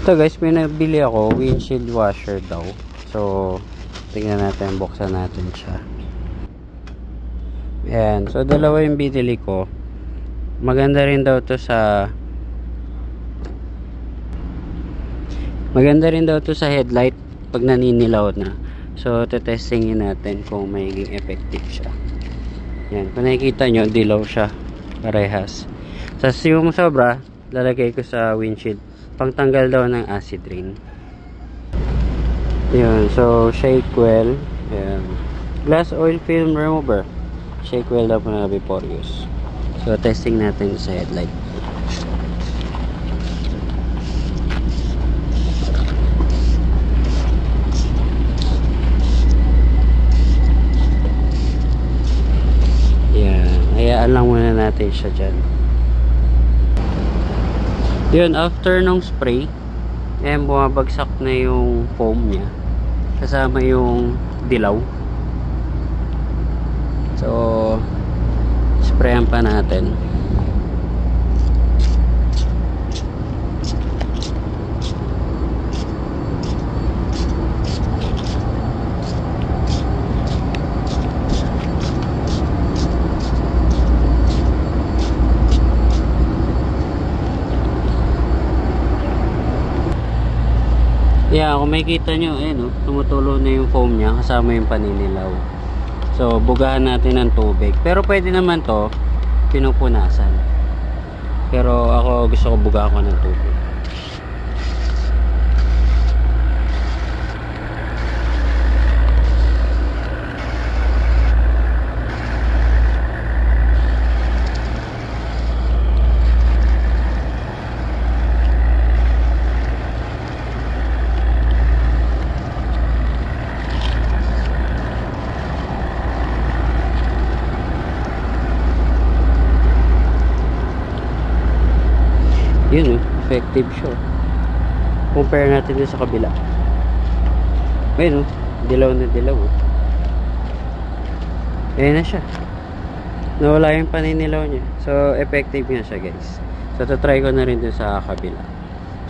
Ito guys, may nabili ako, windshield washer daw. So, tingnan natin, buksan natin siya. Ayan, so dalawa yung binili ko. Maganda rin daw to sa headlight pag naninilaw na. So, tetestingin natin kung magiging effective siya. Yan, kung nakikita nyo, dilaw siya. Parehas. Sa yung sobra, lalagay ko sa windshield. Pangtanggal daw ng acid rain. Yun, so shake well. Yan. Glass oil film remover. Shake well daw po na before use. So, testing natin sa headlight. Hayaan lang muna natin siya dyan. Yun, after nung spray, bumabagsak na yung foam niya. Kasama yung dilaw. So, sprayan pa natin. Yeah, kung makikita nyo, tumutulo na yung foam niya kasama yung paninilaw. So, bugahan natin ng tubig. Pero pwede naman to pinupunasan. Pero ako gusto ko bugahan ko ng tubig. Yun, effective siya. Compare natin din sa kabila. Ayun, dilaw na dilaw. Ayun na siya. Nawala yung paninilaw niya. So, effective nga siya guys. So, try ko na rin din sa kabila.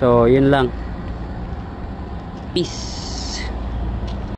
So, yun lang. Peace.